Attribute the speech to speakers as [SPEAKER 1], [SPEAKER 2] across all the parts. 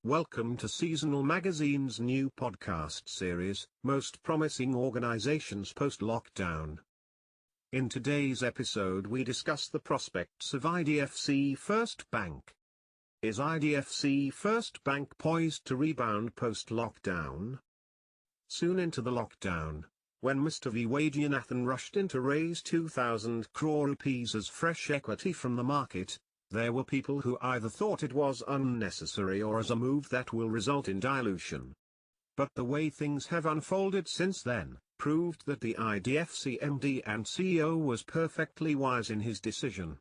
[SPEAKER 1] Welcome to Seasonal Magazine's new podcast series, Most Promising Organizations Post-Lockdown. In today's episode we discuss the prospects of IDFC First Bank. Is IDFC First Bank poised to rebound post-lockdown? Soon into the lockdown, when Mr. V. Vaidyanathan rushed in to raise 2,000 crore rupees as fresh equity from the market, there were people who either thought it was unnecessary or as a move that will result in dilution. But the way things have unfolded since then, proved that the IDFC MD and CEO was perfectly wise in his decision.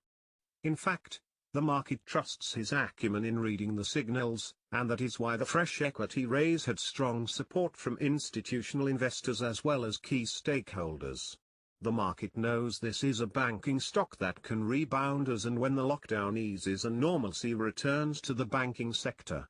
[SPEAKER 1] In fact, the market trusts his acumen in reading the signals, and that is why the fresh equity raise had strong support from institutional investors as well as key stakeholders. The market knows this is a banking stock that can rebound as and when the lockdown eases and normalcy returns to the banking sector.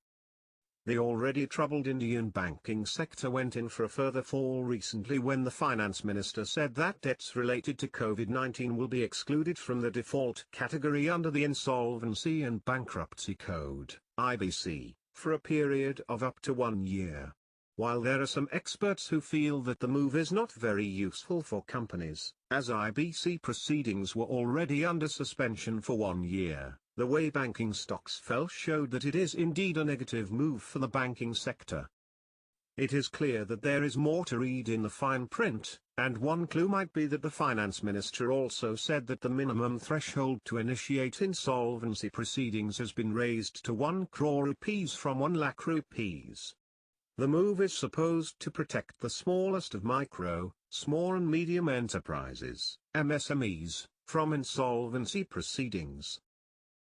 [SPEAKER 1] The already troubled Indian banking sector went in for a further fall recently when the finance minister said that debts related to COVID-19 will be excluded from the default category under the Insolvency and Bankruptcy Code, (IBC), for a period of up to 1 year. While there are some experts who feel that the move is not very useful for companies, as IBC proceedings were already under suspension for 1 year, the way banking stocks fell showed that it is indeed a negative move for the banking sector. It is clear that there is more to read in the fine print, and one clue might be that the finance minister also said that the minimum threshold to initiate insolvency proceedings has been raised to 1 crore rupees from 1 lakh rupees. The move is supposed to protect the smallest of micro, small and medium enterprises, MSMEs, from insolvency proceedings.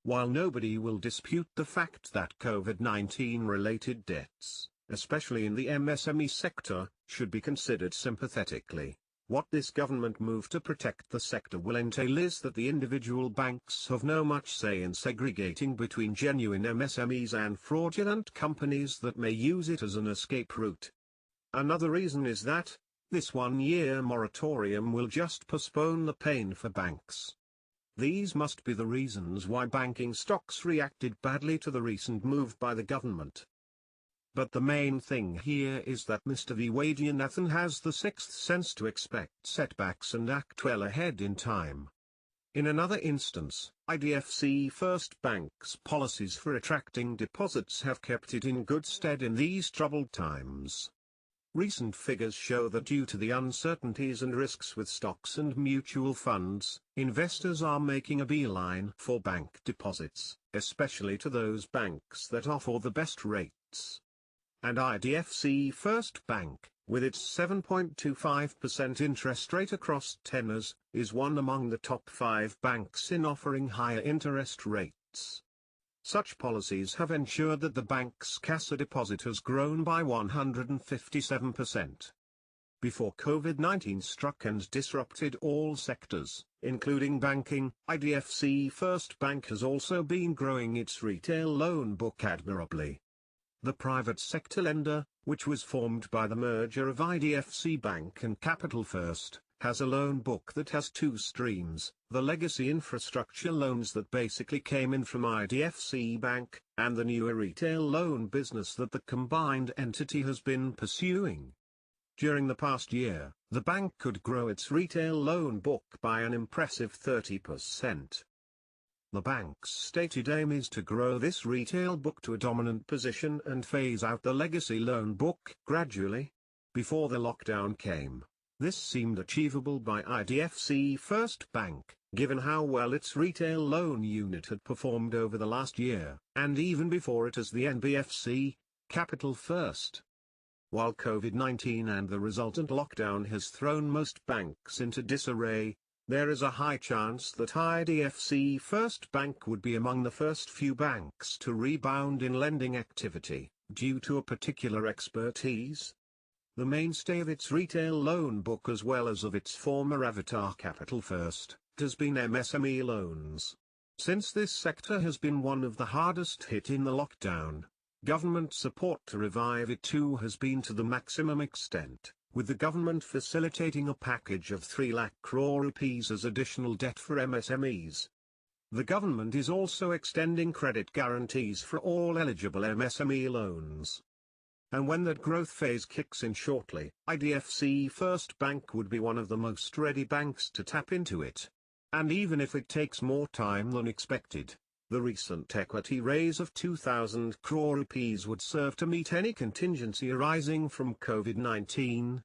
[SPEAKER 1] While nobody will dispute the fact that COVID-19 related debts, especially in the MSME sector, should be considered sympathetically, what this government move to protect the sector will entail is that the individual banks have no much say in segregating between genuine MSMEs and fraudulent companies that may use it as an escape route. Another reason is that this 1-year moratorium will just postpone the pain for banks. These must be the reasons why banking stocks reacted badly to the recent move by the government. But the main thing here is that Mr. V. Vaidyanathan has the sixth sense to expect setbacks and act well ahead in time. In another instance, IDFC First Bank's policies for attracting deposits have kept it in good stead in these troubled times. Recent figures show that due to the uncertainties and risks with stocks and mutual funds, investors are making a beeline for bank deposits, especially to those banks that offer the best rates. And IDFC First Bank, with its 7.25% interest rate across tenors, is one among the top 5 banks in offering higher interest rates. Such policies have ensured that the bank's CASA deposit has grown by 157%. Before COVID-19 struck and disrupted all sectors, including banking, IDFC First Bank has also been growing its retail loan book admirably. The private sector lender, which was formed by the merger of IDFC Bank and Capital First, has a loan book that has 2 streams, the legacy infrastructure loans that basically came in from IDFC Bank, and the newer retail loan business that the combined entity has been pursuing. During the past year, the bank could grow its retail loan book by an impressive 30%. The bank's stated aim is to grow this retail book to a dominant position and phase out the legacy loan book gradually. Before the lockdown came, this seemed achievable by IDFC First Bank, given how well its retail loan unit had performed over the last year, and even before it as the NBFC, Capital First. While COVID-19 and the resultant lockdown has thrown most banks into disarray, there is a high chance that IDFC First Bank would be among the first few banks to rebound in lending activity, due to a particular expertise. The mainstay of its retail loan book as well as of its former avatar Capital First, has been MSME loans. Since this sector has been one of the hardest hit in the lockdown, government support to revive it too has been to the maximum extent, with the government facilitating a package of 3 lakh crore rupees as additional debt for MSMEs. The government is also extending credit guarantees for all eligible MSME loans. And when that growth phase kicks in shortly, IDFC First Bank would be one of the most ready banks to tap into it. And even if it takes more time than expected, the recent equity raise of 2,000 crore rupees would serve to meet any contingency arising from COVID-19.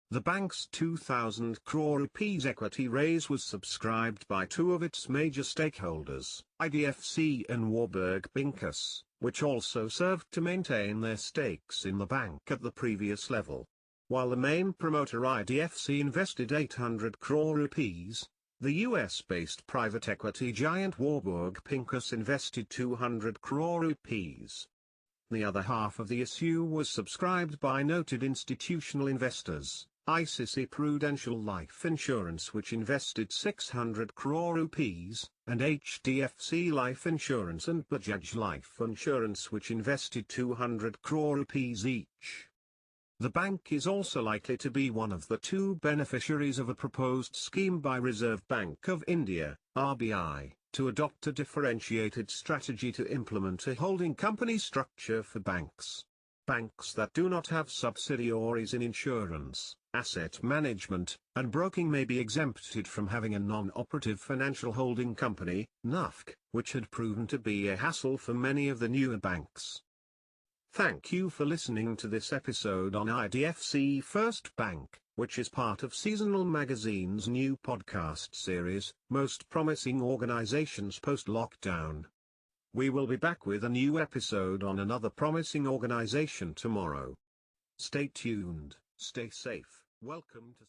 [SPEAKER 1] The bank's 2,000 crore rupees equity raise was subscribed by two of its major stakeholders, IDFC and Warburg Pincus, which also served to maintain their stakes in the bank at the previous level. While the main promoter IDFC invested 800 crore rupees, the US-based private equity giant Warburg Pincus invested 200 crore rupees. The other half of the issue was subscribed by noted institutional investors, ICICI Prudential Life Insurance, which invested 600 crore rupees, and HDFC Life Insurance and Bajaj Life Insurance, which invested 200 crore rupees each. The bank is also likely to be one of the two beneficiaries of a proposed scheme by Reserve Bank of India, RBI, to adopt a differentiated strategy to implement a holding company structure for banks. Banks that do not have subsidiaries in insurance, asset management, and broking may be exempted from having a non-operative financial holding company, NUFC, which had proven to be a hassle for many of the newer banks. Thank you for listening to this episode on IDFC First Bank, which is part of Seasonal Magazine's new podcast series, Most Promising Organizations Post-Lockdown. We will be back with a new episode on another promising organization tomorrow. Stay tuned, stay safe. Welcome to